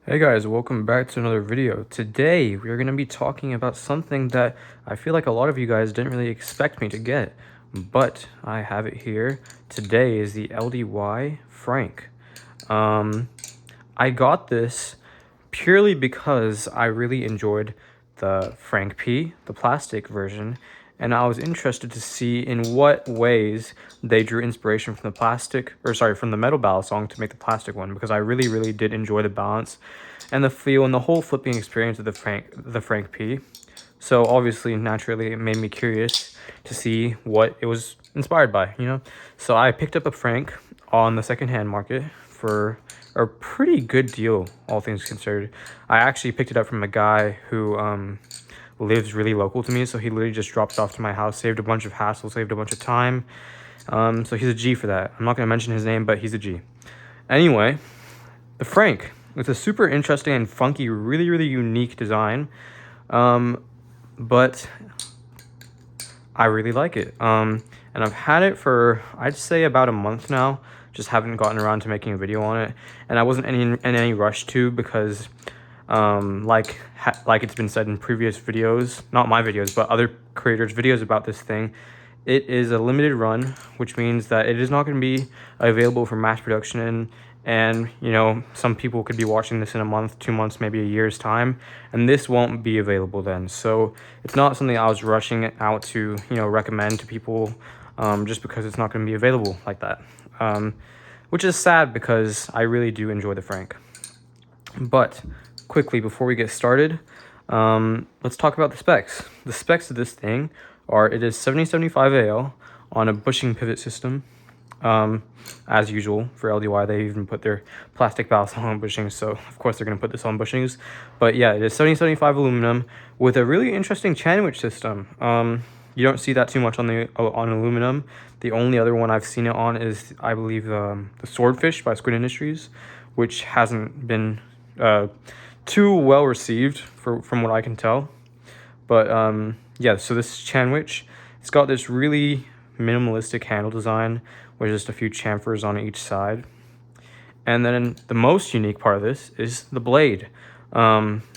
Hey guys, welcome back to another video. Today we are going to be talking about something that I feel like a lot of you guys didn't really expect me to get, but I have it here. Today is the LDY Frank. I got this purely because I really enjoyed the Frank P, the plastic version, and I was interested to see in what ways they drew inspiration from from the metal ballad song to make the plastic one, because I really did enjoy the balance and the feel and the whole flipping experience of the Frank P. So obviously, naturally, it made me curious to see what it was inspired by. So I picked up a Frank on the secondhand market for a pretty good deal, all things considered. I actually picked it up from a guy who lives really local to me, so he literally just dropped it off to my house, saved a bunch of hassle, saved a bunch of time. So he's a G for that. I'm not going to mention his name, but he's a G. Anyway, the Frank. It's a super interesting and funky, really unique design. But I really like it. And I've had it for, I'd say, about a month now. Just haven't gotten around to making a video on it. And I wasn't in any rush to, because like it's been said in previous videos, not my videos, but other creators' videos about this thing, it is a limited run, which means that it is not going to be available for mass production. And some people could be watching this in a month, 2 months, maybe a year's time, and this won't be available then. So it's not something I was rushing out to recommend to people, just because it's not going to be available like that, which is sad because I really do enjoy the Frank. But quickly, before we get started, let's talk about the specs. The specs of this thing are, it is 7075 AL on a bushing pivot system. As usual for LDY, they even put their plastic valves on bushings, so of course they're going to put this on bushings. But yeah, it is 7075 aluminum with a really interesting sandwich system. You don't see that too much on aluminum. The only other one I've seen it on is, I believe, the Swordfish by Squid Industries, which hasn't been too well received from what I can tell. But yeah, so this sandwich, it's got this really minimalistic handle design with just a few chamfers on each side. And then the most unique part of this is the blade,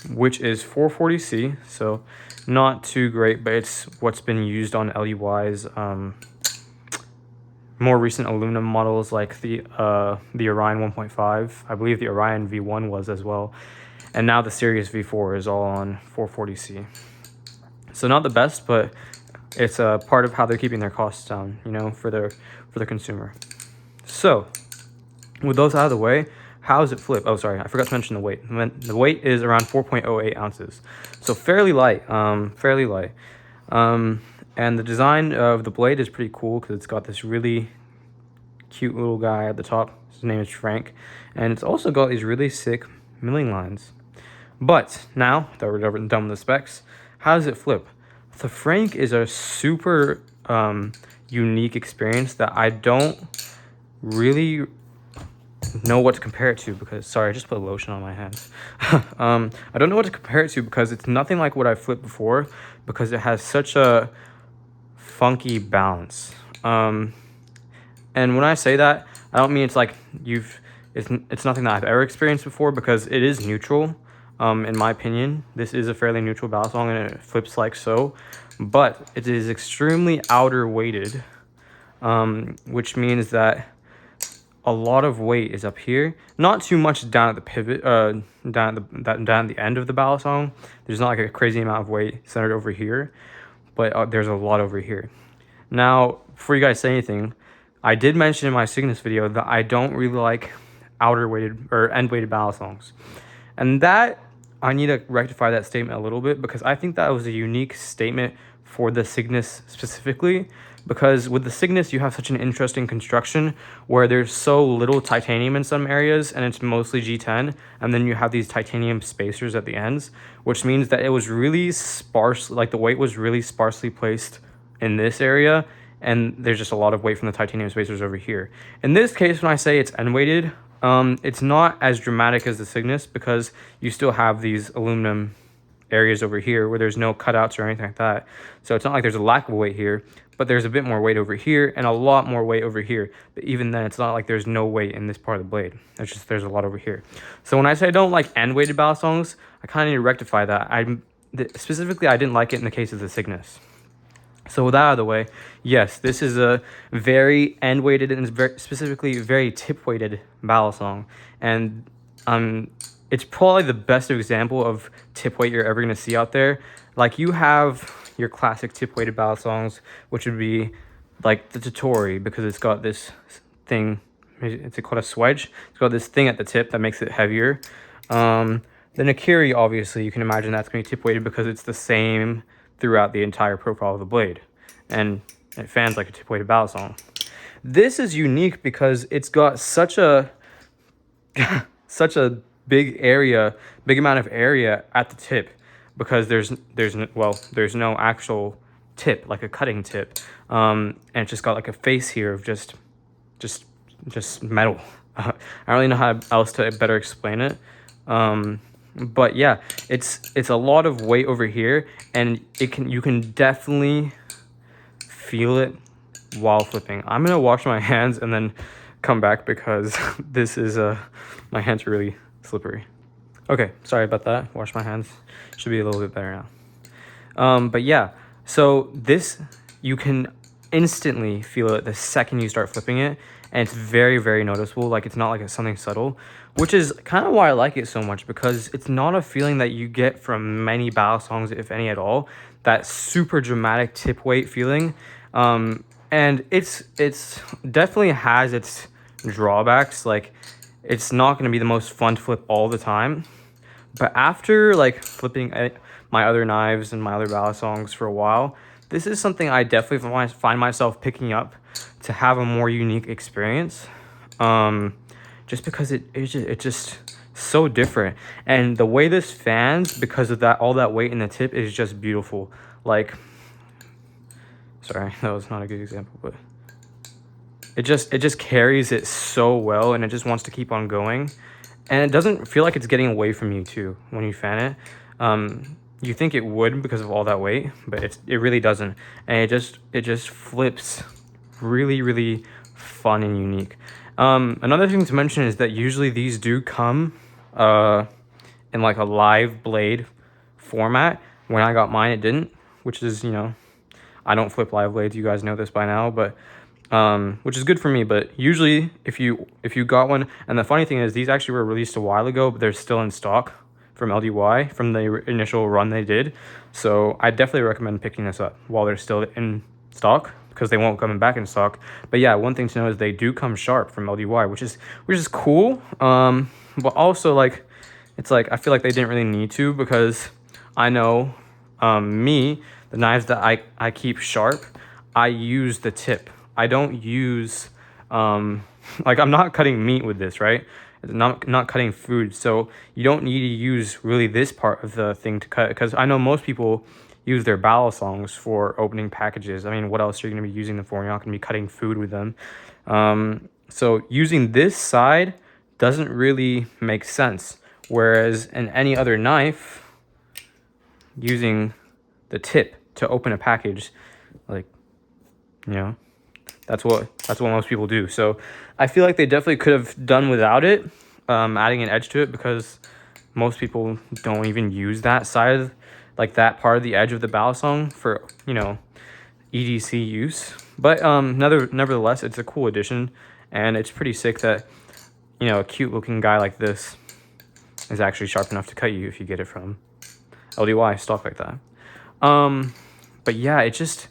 which is 440C, so not too great, but it's what's been used on LDY's more recent aluminum models, like the Orion 1.5. I believe the Orion V1 was as well, and now the Sirius V4 is all on 440C. So not the best, but it's a part of how they're keeping their costs down, for the consumer. So with those out of the way, how does it flip? Oh, sorry, I forgot to mention the weight. The weight is around 4.08 ounces, so fairly light. And the design of the blade is pretty cool because it's got this really cute little guy at the top. His name is Frank, and it's also got these really sick milling lines. But now that we're done with the specs, how does it flip? The Frank is a super unique experience that I don't really know what to compare it to, because, sorry, I just put lotion on my hands. I don't know what to compare it to because it's nothing like what I've flipped before, because it has such a funky balance. And when I say that, I don't mean it's like it's nothing that I've ever experienced before, because it is neutral. In my opinion, this is a fairly neutral balance song, and it flips like so, but it is extremely outer weighted, which means that a lot of weight is up here, not too much down at the pivot, down at the end of the ballast song. There's not like a crazy amount of weight centered over here, but there's a lot over here. Now, before you guys say anything, I did mention in my Cygnus video that I don't really like outer weighted or end weighted ballast songs. And that, I need to rectify that statement a little bit, because I think that was a unique statement for the Cygnus specifically, because with the Cygnus you have such an interesting construction where there's so little titanium in some areas and it's mostly G10, and then you have these titanium spacers at the ends, which means that it was really sparse, like the weight was really sparsely placed in this area, and there's just a lot of weight from the titanium spacers over here. In this case, when I say it's end weighted, it's not as dramatic as the Cygnus, because you still have these aluminum areas over here where there's no cutouts or anything like that. So it's not like there's a lack of weight here, but there's a bit more weight over here and a lot more weight over here. But even then, it's not like there's no weight in this part of the blade. It's just there's a lot over here. So when I say I don't like end weighted balisongs, I kind of need to rectify that. Specifically, I didn't like it in the case of the Cygnus. So with that out of the way, yes, this is a very end weighted and very specifically very tip weighted balisong, and it's probably the best example of tip weight you're ever going to see out there. Like, you have your classic tip weighted balisongs, which would be like the Totori, because it's got this thing, it's called a swedge. It's got this thing at the tip that makes it heavier. The Nakiri, obviously, you can imagine that's going to be tip weighted because it's the same throughout the entire profile of the blade, and it fans like a tip weighted balisong. This is unique because it's got such a such a big amount of area at the tip, because there's no actual tip, like a cutting tip, and it's just got like a face here of just metal. I don't really know how else to better explain it. But yeah, it's a lot of weight over here, and you can definitely feel it while flipping. I'm gonna wash my hands and then come back because this is my hands are really slippery. Okay, sorry about that. Wash my hands. Should be a little bit better now. But yeah, so this, you can instantly feel it the second you start flipping it, and it's very, very noticeable. Like, it's not like it's something subtle, which is kind of why I like it so much, because it's not a feeling that you get from many balisongs, if any at all. That super dramatic tip weight feeling, and it's definitely has its drawbacks. Like, it's not going to be the most fun to flip all the time, but after like flipping my other knives and my other balisongs for a while, this is something I definitely find myself picking up to have a more unique experience, just because it's just so different. And the way this fans, because of that, all that weight in the tip, is just beautiful. Like, sorry, that was not a good example, but it just carries it so well, and it just wants to keep on going, and it doesn't feel like it's getting away from you too when you fan it. You think it would because of all that weight, but it really doesn't, and it just flips really, really fun and unique. Another thing to mention is that usually these do come in like a live blade format. When I got mine, it didn't, which is, I don't flip live blades. You guys know this by now, but which is good for me. But usually if you got one, and the funny thing is these actually were released a while ago, but they're still in stock from LDY from the initial run they did. So I definitely recommend picking this up while they're still in stock, because they won't come back in stock. But yeah, one thing to know is they do come sharp from LDY, which is cool. But also, like, it's like I feel like they didn't really need to, because I know the knives that I keep sharp, I use the tip. I don't use like, I'm not cutting meat with this, right? Not cutting food, so you don't need to use really this part of the thing to cut, because I know most people use their balisongs for opening packages. I mean, what else are you going to be using them for? You're not going to be cutting food with them. So using this side doesn't really make sense, whereas in any other knife, using the tip to open a package, like, that's what most people do. So I feel like they definitely could have done without it, adding an edge to it, because most people don't even use that side, like that part of the edge of the balisong, for EDC use. But nevertheless, it's a cool addition, and it's pretty sick that a cute looking guy like this is actually sharp enough to cut you if you get it from LDY stock like that. But yeah, it's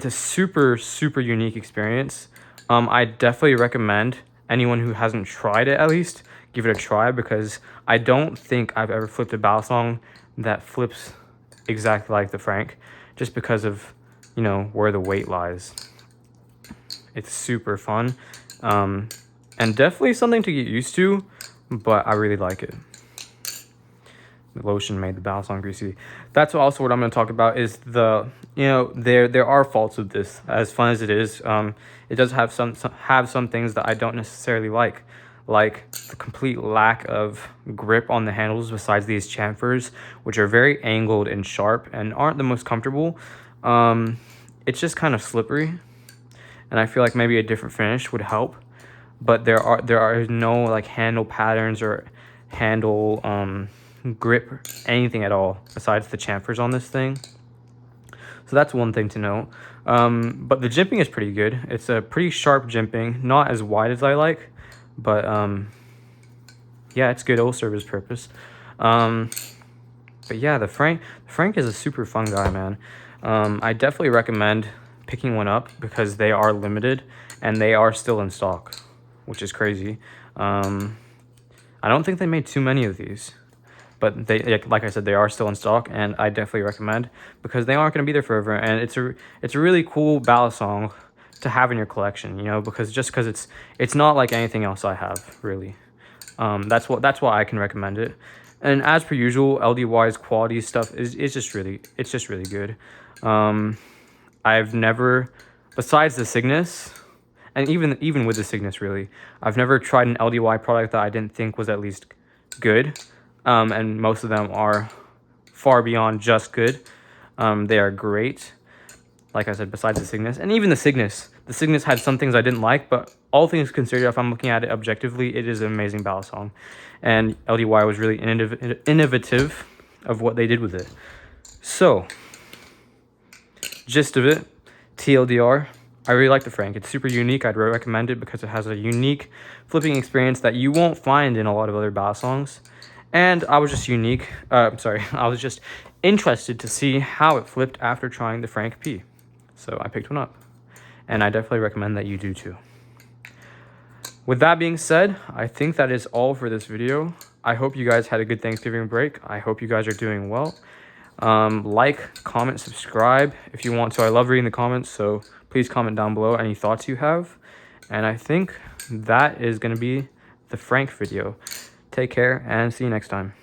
a super, super unique experience. I definitely recommend anyone who hasn't tried it, at least give it a try, because I don't think I've ever flipped a balisong that flips exactly like the Frank, just because of where the weight lies. It's super fun, and definitely something to get used to, but I really like it. The lotion made the balisong greasy. That's also what I'm going to talk about, is there are faults with this. As fun as it is, it does have some things that I don't necessarily like the complete lack of grip on the handles, besides these chamfers, which are very angled and sharp and aren't the most comfortable. it's just kind of slippery, and I feel like maybe a different finish would help. But there are no like handle patterns or handle grip, anything at all besides the chamfers on this thing. So that's one thing to know. But the jimping is pretty good. It's a pretty sharp jimping, not as wide as I like, but yeah, it's good. It'll serve its purpose. But yeah, the Frank is a super fun guy, man. I definitely recommend picking one up because they are limited and they are still in stock, which is crazy. I don't think they made too many of these, but they, like I said, they are still in stock, and I definitely recommend because they aren't going to be there forever. And it's a really cool ballad song to have in your collection, you know, because it's not like anything else I have really. That's why I can recommend it. And as per usual, LDY's quality stuff is just really good. I've never, besides the Cygnus, and even with the Cygnus really, I've never tried an LDY product that I didn't think was at least good. And most of them are far beyond just good. They are great. Like I said, besides the Cygnus, and even the Cygnus had some things I didn't like, but all things considered, if I'm looking at it objectively, it is an amazing ballad song. And LDY was really innovative of what they did with it. So, gist of it, TLDR, I really like the Frank. It's super unique. I'd recommend it because it has a unique flipping experience that you won't find in a lot of other ballad songs. And I was just I was just interested to see how it flipped after trying the Frank P. So I picked one up, and I definitely recommend that you do too. With that being said, I think that is all for this video. I hope you guys had a good Thanksgiving break. I hope you guys are doing well. Like, comment, subscribe if you want to. I love reading the comments, so please comment down below any thoughts you have. And I think that is going to be the Frank video. Take care and see you next time.